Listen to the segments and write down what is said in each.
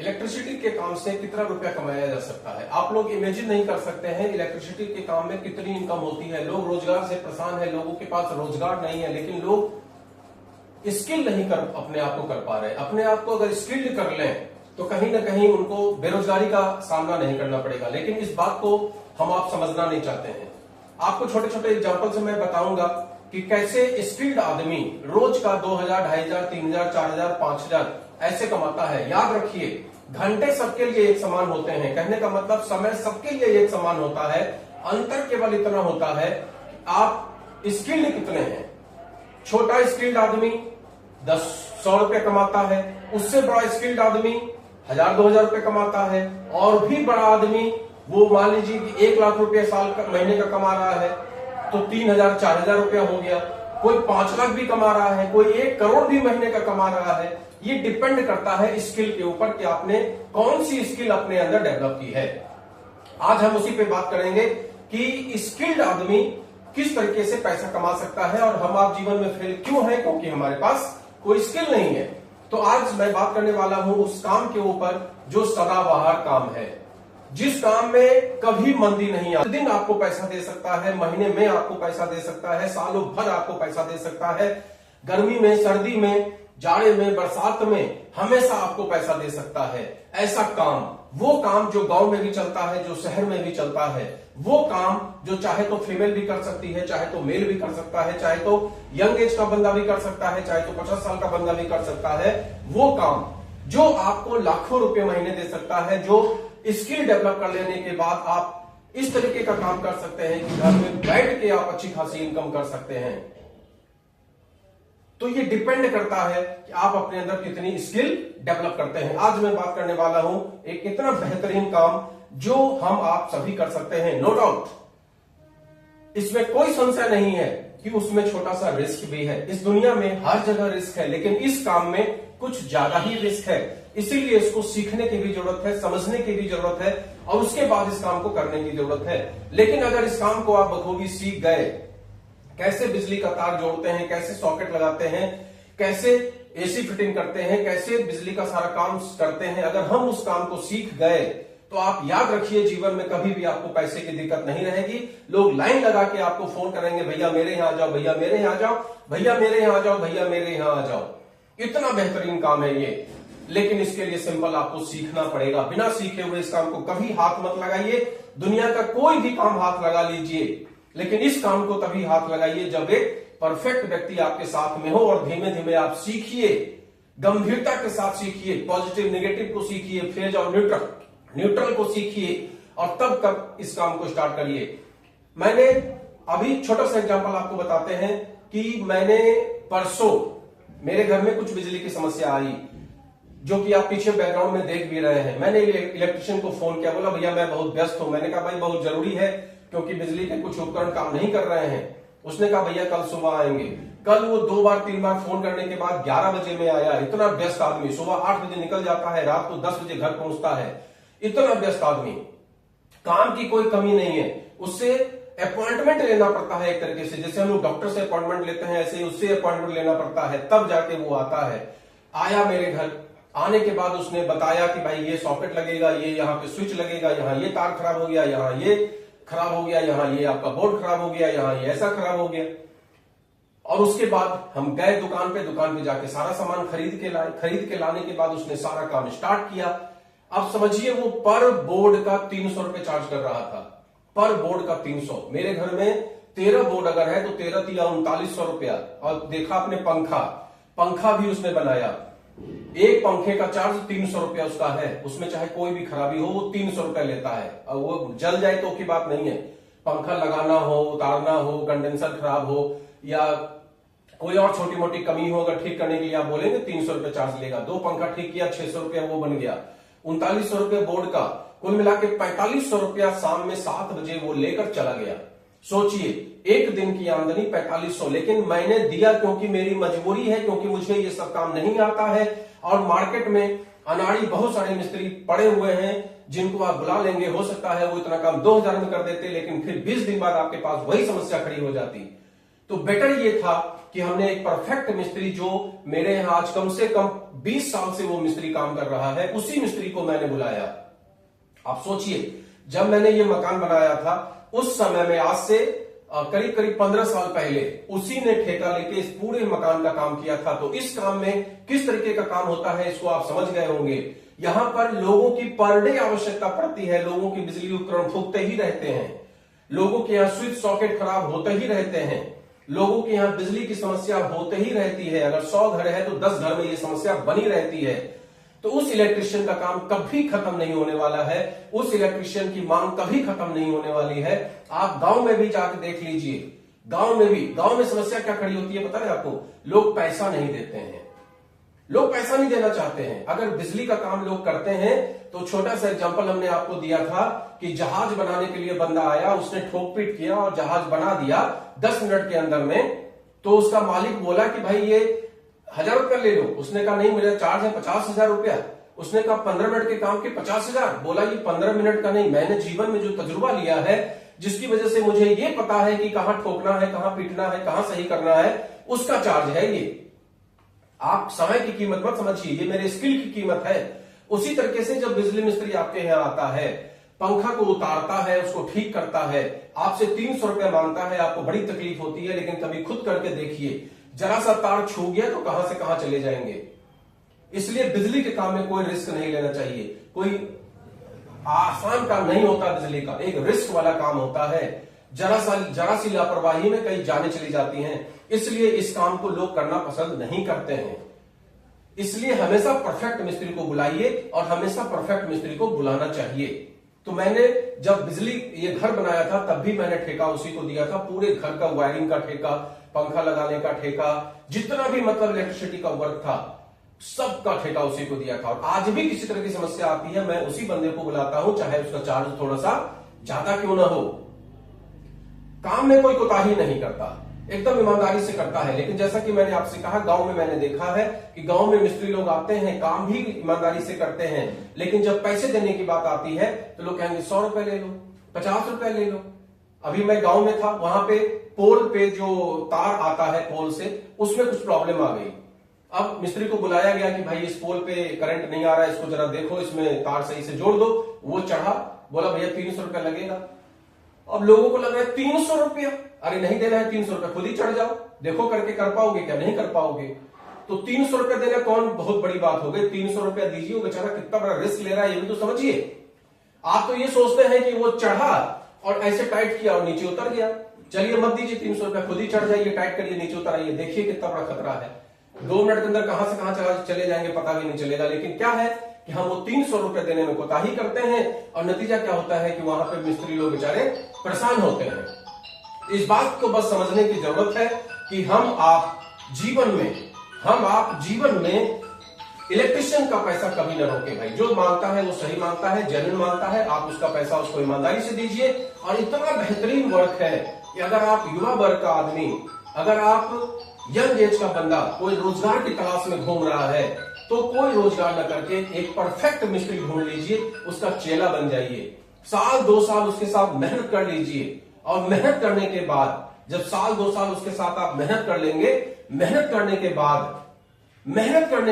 Electricity के काम से कितना रुपया कमाया जा सकता है। आप लोग इमेजिन नहीं कर सकते हैं इलेक्ट्रिसिटी के काम में कितनी इनकम होती है। लोग रोजगार से परेशान है, लोगों के पास रोजगार नहीं है, लेकिन लोग स्किल नहीं कर अपने आप को कर पा रहे। अपने आप को अगर स्किल्ड कर लें तो कहीं ना कहीं उनको बेरोजगारी का सामना नहीं करना पड़ेगा। लेकिन इस बात को हम आप समझना नहीं चाहते हैं। आपको छोटे छोटे एग्जाम्पल से मैं बताऊंगा कि कैसे स्किल्ड आदमी रोज का 2000, 2500, 3000, 4000, 5000 ऐसे कमाता है। याद रखिए, घंटे सबके लिए एक समान होते हैं। कहने का मतलब समय सबके लिए एक समान होता है। अंतर केवल इतना होता है कि आप स्किल्ड कितने हैं। छोटा स्किल्ड आदमी 100 रुपए कमाता है, उससे बड़ा स्किल्ड आदमी 1000-2000 रुपए कमाता है, और भी बड़ा आदमी वो मान लीजिए कि 1 लाख रुपए साल का महीने का कमा रहा है तो 3000-4000 रुपया हो गया। कोई 5 लाख भी कमा रहा है, कोई 1 करोड़ भी महीने का कमा रहा है। ये डिपेंड करता है स्किल के ऊपर कि आपने कौन सी स्किल अपने अंदर डेवलप की है। आज हम उसी पे बात करेंगे कि स्किल्ड आदमी किस तरीके से पैसा कमा सकता है और हम आप जीवन में फेल क्यों है, क्योंकि हमारे पास कोई स्किल नहीं है। तो आज मैं बात करने वाला हूं उस काम के ऊपर जो सदाबहार काम है, जिस काम में कभी मंदी नहीं आती। दिन आपको पैसा दे सकता है, महीने में आपको पैसा दे सकता है, सालों भर आपको पैसा दे सकता है। गर्मी में, सर्दी में, जाड़े में, बरसात में हमेशा आपको पैसा दे सकता है। ऐसा काम, वो काम जो गांव में भी चलता है, जो शहर में भी चलता है, वो काम जो चाहे तो फीमेल भी कर सकती है, चाहे तो मेल भी कर सकता है, चाहे तो यंग एज का बंदा भी कर सकता है, चाहे तो 50 साल का बंदा भी कर सकता है। वो काम जो आपको लाखों रुपए महीने दे सकता है, जो स्किल डेवलप कर लेने के बाद आप इस तरीके का काम कर सकते हैं कि घर में बैठ के आप अच्छी खासी इनकम कर सकते हैं। तो ये डिपेंड करता है कि आप अपने अंदर कितनी स्किल डेवलप करते हैं। आज मैं बात करने वाला हूं एक इतना बेहतरीन काम जो हम आप सभी कर सकते हैं। नो डाउट, इसमें कोई संशय नहीं है कि उसमें छोटा सा रिस्क भी है। इस दुनिया में हर जगह रिस्क है, लेकिन इस काम में कुछ ज्यादा ही रिस्क है। इसीलिए इसको सीखने की भी जरूरत है, समझने की भी जरूरत है, और उसके बाद इस काम को करने की जरूरत है। लेकिन अगर इस काम को आप बखूबी सीख गए, कैसे बिजली का तार जोड़ते हैं, कैसे सॉकेट लगाते हैं, कैसे एसी फिटिंग करते हैं, कैसे बिजली का सारा काम करते हैं, अगर हम उस काम को सीख गए तो आप याद रखिए जीवन में कभी भी आपको पैसे की दिक्कत नहीं रहेगी। लोग लाइन लगा के आपको फोन करेंगे, भैया मेरे यहां आ जाओ, भैया मेरे यहां आ जाओ, भैया मेरे यहां आ जाओ, भैया मेरे यहां आ जाओ। इतना बेहतरीन काम है ये। लेकिन इसके लिए सिंपल आपको सीखना पड़ेगा। बिना सीखे हुए इस काम को कभी हाथ मत लगाइए। दुनिया का कोई भी काम हाथ लगा लीजिए, लेकिन इस काम को तभी हाथ लगाइए जब एक परफेक्ट व्यक्ति आपके साथ में हो, और धीमे धीमे आप सीखिए, गंभीरता के साथ सीखिए, पॉजिटिव नेगेटिव को सीखिए, फेज और न्यूट्रल को सीखिए, और तब तक इस काम को स्टार्ट करिए। मैंने अभी छोटा सा एग्जांपल आपको बताते हैं कि मैंने परसों मेरे घर में कुछ बिजली की समस्या आई, जो कि आप पीछे बैकग्राउंड में देख भी रहे हैं। मैंने इलेक्ट्रिशियन को फोन किया, बोला भैया मैं बहुत व्यस्त हूं। मैंने कहा भाई बहुत जरूरी है, क्योंकि बिजली के कुछ उपकरण काम नहीं कर रहे हैं। उसने कहा भैया कल सुबह आएंगे। कल वो 2 बार 3 बार फोन करने के बाद 11 बजे में आया। इतना व्यस्त आदमी, सुबह 8 बजे निकल जाता है, रात को 10 बजे घर पहुंचता है। इतना व्यस्त आदमी, काम की कोई कमी नहीं है। उससे अपॉइंटमेंट लेना पड़ता है एक तरीके से, जैसे हम लोग डॉक्टर से अपॉइंटमेंट लेते हैं, ऐसे ही उससे अपॉइंटमेंट लेना पड़ता है, तब जाके वो आता है। आया मेरे घर, आने के बाद उसने बताया कि भाई ये सॉकेट लगेगा, ये यहाँ पे स्विच लगेगा, यहाँ ये तार खराब हो गया, यहाँ ये खराब हो गया, यहाँ ये आपका बोर्ड खराब हो गया, यहाँ ये ऐसा खराब हो गया। और उसके बाद हम गए दुकान पे जाके सारा सामान खरीद के लाए। खरीद के लाने के बाद उसने सारा काम स्टार्ट किया। अब समझिए वो पर बोर्ड का 300 रुपए चार्ज कर रहा था, पर बोर्ड का 300। मेरे घर में 13 बोर्ड अगर है तो 13 तिया 3900 रुपया। और देखा आपने पंखा भी उसने बनाया। एक पंखे का चार्ज 300 रुपया उसका है, उसमें चाहे कोई भी खराबी हो वो 300 रुपया लेता है। और वो जल जाए तो की बात नहीं है, पंखा लगाना हो, उतारना हो, कंडेंसर खराब हो, या कोई और छोटी मोटी कमी हो, अगर ठीक करने के लिए आप बोलेंगे 300 रुपया चार्ज लेगा। 2 पंखा ठीक किया, 600 रुपया वो बन गया। 3900 रुपया बोर्ड का, कुल मिला के 4500 रुपया शाम में 7 बजे वो लेकर चला गया। सोचिए, एक दिन की आमदनी 4500। लेकिन मैंने दिया क्योंकि मेरी मजबूरी है, क्योंकि मुझे ये सब काम नहीं आता है। और मार्केट में अनाड़ी बहुत सारे मिस्त्री पड़े हुए हैं जिनको आप बुला लेंगे, हो सकता है वो इतना काम 2000 में कर देते, लेकिन फिर 20 दिन बाद आपके पास वही समस्या खड़ी हो जाती। तो बेटर ये था कि हमने एक परफेक्ट मिस्त्री, जो मेरे यहां आज कम से कम 20 साल से वो मिस्त्री काम कर रहा है, उसी मिस्त्री को मैंने बुलाया। आप सोचिए, जब मैंने ये मकान बनाया था उस समय में, आज से करीब करीब 15 साल पहले, उसी ने ठेका लेके इस पूरे मकान का काम किया था। तो इस काम में किस तरीके का काम होता है इसको आप समझ गए होंगे। यहां पर लोगों की पर डे आवश्यकता पड़ती है, लोगों की बिजली उपकरण फूकते ही रहते हैं, लोगों के यहाँ स्विच सॉकेट खराब होते ही रहते हैं, लोगों के यहाँ बिजली की समस्या होते ही रहती है। अगर 100 घर है तो 10 घर में ये समस्या बनी रहती है। तो उस इलेक्ट्रिशियन का काम कभी खत्म नहीं होने वाला है, उस इलेक्ट्रिशियन की मांग कभी खत्म नहीं होने वाली है। आप गांव में भी जाकर देख लीजिए, गांव में समस्या क्या खड़ी होती है पता है आपको? लोग पैसा नहीं देते हैं, लोग पैसा नहीं देना चाहते हैं। अगर बिजली का काम लोग करते हैं तो छोटा सा एग्जांपल हमने आपको दिया था कि जहाज बनाने के लिए बंदा आया, उसने ठोक पीट किया और जहाज बना दिया 10 मिनट के अंदर में। तो उसका मालिक बोला कि भाई ये 1000 रुपया ले लो। उसने कहा नहीं, मेरा चार्ज है 50,000 रुपया। उसने कहा 15 मिनट के काम के 50,000। बोला ये 15 मिनट का नहीं, मैंने जीवन में जो तजुर्बा लिया है, जिसकी वजह से मुझे ये पता है कि कहां ठोकना है, कहां पीटना है, कहां सही करना है, उसका चार्ज है ये। आप समय की कीमत मत समझिए, ये मेरे स्किल की कीमत है। उसी तरीके से जब बिजली मिस्त्री आपके यहां आता है, पंखा को उतारता है, उसको ठीक करता है, आपसे 300 रुपया मांगता है, आपको बड़ी तकलीफ होती है। लेकिन कभी खुद करके देखिए, जरा सा तार छू गया तो कहां से कहां चले जाएंगे। इसलिए बिजली के काम में कोई रिस्क नहीं लेना चाहिए। कोई आसान काम नहीं होता बिजली का, एक रिस्क वाला काम होता है। जरा सी लापरवाही में कई जाने चली जाती हैं। इसलिए इस काम को लोग करना पसंद नहीं करते हैं। इसलिए हमेशा परफेक्ट मिस्त्री को बुलाइए और हमेशा परफेक्ट मिस्त्री को बुलाना चाहिए। तो मैंने जब बिजली ये घर बनाया था तब भी मैंने ठेका उसी को दिया था, पूरे घर का वायरिंग का ठेका, पंखा लगाने का ठेका, जितना भी मतलब इलेक्ट्रिसिटी का वर्क था सबका ठेका उसी को दिया था। और आज भी किसी तरह की समस्या आती है, मैं उसी बंदे को बुलाता हूं, चाहे उसका चार्ज थोड़ा सा ज्यादा क्यों ना हो। काम में कोई कोताही नहीं करता, एकदम ईमानदारी से करता है। लेकिन जैसा कि मैंने आपसे कहा, गांव में मैंने देखा है कि गांव में मिस्त्री लोग आते हैं, काम भी ईमानदारी से करते हैं, लेकिन जब पैसे देने की बात आती है तो लोग कहेंगे 100 रुपए ले लो, 50 रुपए ले लो। अभी मैं गांव में था, वहां पे पोल पे जो तार आता है पोल से, उसमें कुछ प्रॉब्लम आ गई। अब मिस्त्री को बुलाया गया कि भाई इस पोल पे करंट नहीं आ रहा है, इसको जरा देखो, इसमें तार सही से जोड़ दो। वो चढ़ा, बोला भैया 300 रुपया लगेगा। अब लोगों को लग रहा है 300 रुपया, अरे नहीं देना है 300 रुपया, खुद ही चढ़ जाओ, देखो करके कर पाओगे क्या? नहीं कर पाओगे। तो 300 रुपया देना कौन बहुत बड़ी बात हो गई? 300 रुपया दीजिए, वो बेचारा कितना बड़ा रिस्क ले रहा है ये भी तो समझिए। आप तो ये सोचते हैं कि वो चढ़ा और ऐसे टाइट किया और नीचे उतर गया। चलिए मत दीजिए 300 रुपया, खुद ही चढ़ जाइए, टाइट करिए, नीचे उतर आइए, देखिए कितना बड़ा खतरा है। 2 मिनट के अंदर कहां से कहां चले जाएंगे पता भी नहीं चलेगा। लेकिन क्या है कि हम वो 300 रुपए देने में कोताही करते हैं और नतीजा क्या होता है कि वहां पे मिस्त्री लोग बेचारे परेशान होते हैं। इस बात को बस समझने की जरूरत है कि हम आप जीवन में इलेक्ट्रिशियन का पैसा कभी न रोके भाई। जो मांगता है वो सही मांगता है, जेन्युइन मांगता है, आप उसका पैसा उसको ईमानदारी से दीजिए। और इतना बेहतरीन वर्क है कि अगर आप युवा वर्ग का आदमी, अगर आप यंग एज का बंदा कोई रोजगार की तलाश में घूम रहा है, तो कोई रोजगार न करके एक परफेक्ट मिस्त्री ढूंढ लीजिए, उसका चेला बन जाइए। 1-2 साल उसके साथ मेहनत कर लीजिए और मेहनत करने के बाद, जब 1-2 साल उसके साथ आप मेहनत कर लेंगे, मेहनत करने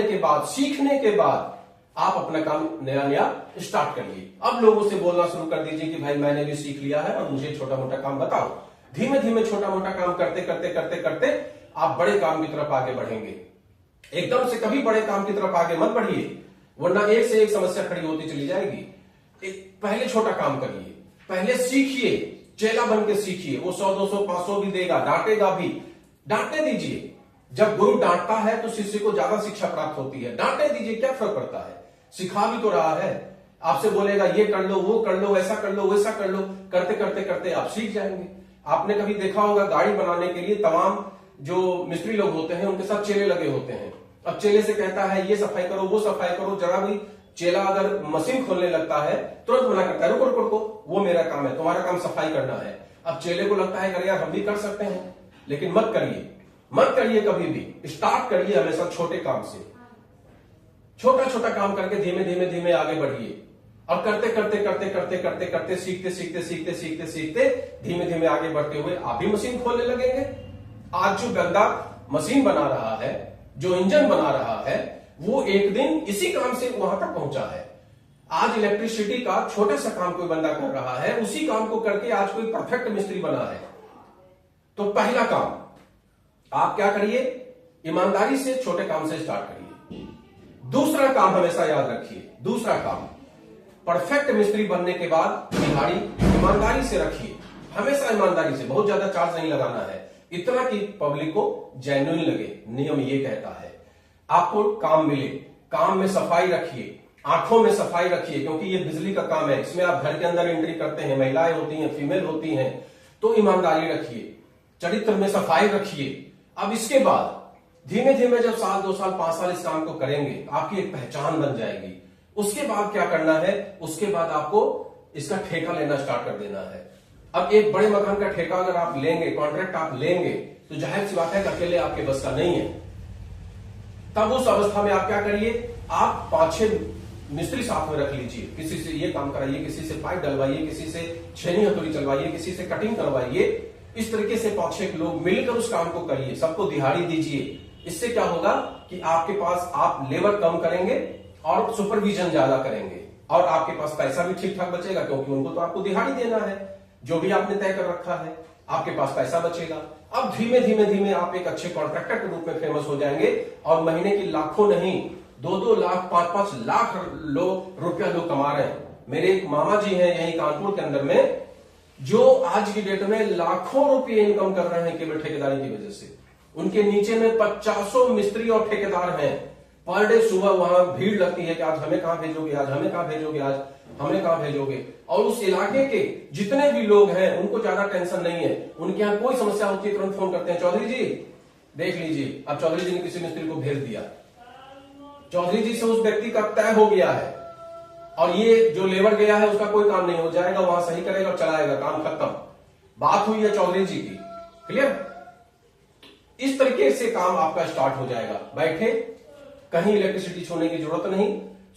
के बाद सीखने के बाद आप अपना काम नया स्टार्ट करिए। अब लोगों से बोलना शुरू कर दीजिए कि भाई मैंने भी सीख लिया है और मुझे छोटा मोटा काम बताओ। धीमे धीमे छोटा मोटा काम करते आप बड़े काम की तरफ आगे बढ़ेंगे। एकदम से कभी बड़े काम की तरफ आगे मत बढ़िए, वरना एक से एक समस्या खड़ी होती चली जाएगी। पहले छोटा काम करिए, पहले सीखिए, चेला बन के सीखिए। वो 100, 200, 500 भी देगा, डांटेगा भी, डांटने दीजिए। जब गुरु डांटता है तो शिष्य को ज्यादा शिक्षा प्राप्त होती है। डांटने दीजिए, क्या फर्क पड़ता है, सिखा भी तो रहा है। आपसे बोलेगा ये कर लो, वो कर लो, ऐसा कर लो, वैसा कर लो, करते आप सीख जाएंगे। आपने कभी देखा होगा गाड़ी बनाने के लिए तमाम जो मिस्त्री लोग होते हैं उनके साथ चेले लगे होते हैं। अब चेले से कहता है ये सफाई करो, वो सफाई करो, जरा भी चेला अगर मशीन खोलने लगता है तुरंत मना करता है, रुको, वो मेरा काम है, तुम्हारा काम सफाई करना है। अब चेले को लगता है अरे यार हम भी कर सकते हैं, लेकिन मत करिए कभी भी। स्टार्ट करिए हमेशा छोटे काम से, छोटा काम करके धीमे आगे बढ़िए। और करते सीखते धीमे आगे बढ़ते हुए आप भी मशीन खोलने लगेंगे। आज जो बंदा मशीन बना रहा है, जो इंजन बना रहा है, वो एक दिन इसी काम से वहां तक पहुंचा है। आज इलेक्ट्रिसिटी का छोटा सा काम कोई बंदा कर रहा है, उसी काम को करके आज कोई परफेक्ट मिस्त्री बना है। तो पहला काम आप क्या करिए, ईमानदारी से छोटे काम से स्टार्ट करिए। दूसरा काम हमेशा याद रखिए, दूसरा काम परफेक्ट मिस्त्री बनने के बाद दिहाड़ी ईमानदारी से रखिए, हमेशा ईमानदारी से, बहुत ज्यादा चार्ज नहीं लगाना है, इतना कि पब्लिक को जेन्युइन लगे। नियम ये कहता है आपको काम मिले, काम में सफाई रखिए, आंखों में सफाई रखिए, क्योंकि ये बिजली का काम है, इसमें आप घर के अंदर एंट्री करते हैं, महिलाएं होती हैं, फीमेल होती हैं, तो ईमानदारी रखिए, चरित्र में सफाई रखिए। अब इसके बाद धीमे धीमे जब 1 2 साल 5 साल इस काम को करेंगे, आपकी एक पहचान बन जाएगी। उसके बाद क्या करना है, उसके बाद आपको इसका ठेका लेना स्टार्ट कर देना है। अब एक बड़े मकान का ठेका अगर आप लेंगे, कॉन्ट्रैक्ट आप लेंगे, तो जाहिर सी बात है कि अकेले आपके बस का नहीं है। तब उस अवस्था में आप क्या करिए, आप 5-6 मिस्त्री साथ में रख लीजिए, किसी से ये काम कराइए, किसी से पाइप डलवाइए, किसी से छेनी हथौड़ी चलवाइए, किसी से कटिंग करवाइए। इस तरीके से 5-6 लोग मिलकर उस काम को करिए, सबको दिहाड़ी दीजिए। इससे क्या होगा कि आपके पास आप लेबर कम करेंगे और सुपरविजन ज्यादा करेंगे, और आपके पास पैसा भी ठीक ठाक बचेगा, क्योंकि उनको तो आपको दिहाड़ी देना है, जो भी आपने तय कर रखा है, आपके पास पैसा बचेगा। अब धीमे धीमे धीमे आप एक अच्छे कॉन्ट्रैक्टर के रूप में फेमस हो जाएंगे, और महीने की लाखों नहीं, 2-2 लाख 5-5 लाख रुपया लोग कमा रहे हैं। मेरे एक मामा जी हैं यहीं कानपुर के अंदर में, जो आज की डेट में लाखों रुपये इनकम कर रहे हैं केवल ठेकेदारी की वजह से। उनके नीचे में 50 मिस्त्री और ठेकेदार हैं। पर डे सुबह वहां भीड़ लगती है कि आज हमें कहां भेजोगे, आज हमें कहां भेजोगे, आज हमें कहां भेजोगे। और उस इलाके के जितने भी लोग हैं उनको ज्यादा टेंशन नहीं है, उनके यहां कोई समस्या होती है तुरंत फोन करते हैं, चौधरी जी देख लीजिए। अब चौधरी जी ने किसी मिस्त्री को भेज दिया, चौधरी जी से उस व्यक्ति का तय हो गया है, और ये जो लेबर गया है उसका कोई काम नहीं हो जाएगा, वहां सही करेगा और चलाएगा, काम खत्म। बात हुई है चौधरी जी की, क्लियर। इस तरीके से काम आपका स्टार्ट हो जाएगा। बैठे, कहीं इलेक्ट्रिसिटी छूने की जरूरत नहीं,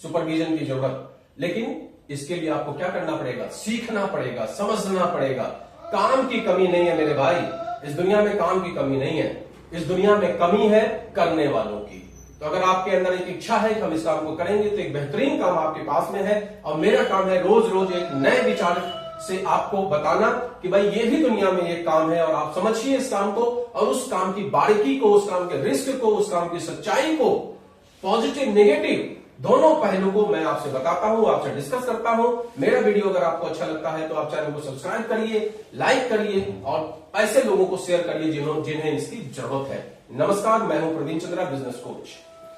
सुपरविजन की जरूरत, लेकिन इसके लिए आपको क्या करना पड़ेगा, सीखना पड़ेगा, समझना पड़ेगा। काम की कमी नहीं है मेरे भाई, इस दुनिया में काम की कमी नहीं है, इस दुनिया में कमी है करने वालों की। तो अगर आपके अंदर एक इच्छा है कि हम इस काम को करेंगे, तो एक बेहतरीन काम आपके पास में है, और मेरा काम है रोज रोज एक नए विचार से आपको बताना कि भाई ये भी दुनिया में एक काम है, और आप समझिए इस काम को, और उस काम की बारीकी को, उस काम के रिस्क को, उस काम की सच्चाई को, पॉजिटिव नेगेटिव दोनों पहलू को मैं आपसे बताता हूं, आपसे डिस्कस करता हूं। मेरा वीडियो अगर आपको अच्छा लगता है तो आप चैनल को सब्सक्राइब करिए, लाइक करिए, और ऐसे लोगों को शेयर करिए जिन्हें इसकी जरूरत है। नमस्कार, मैं हूं प्रवीण चंद्रा, बिजनेस कोच।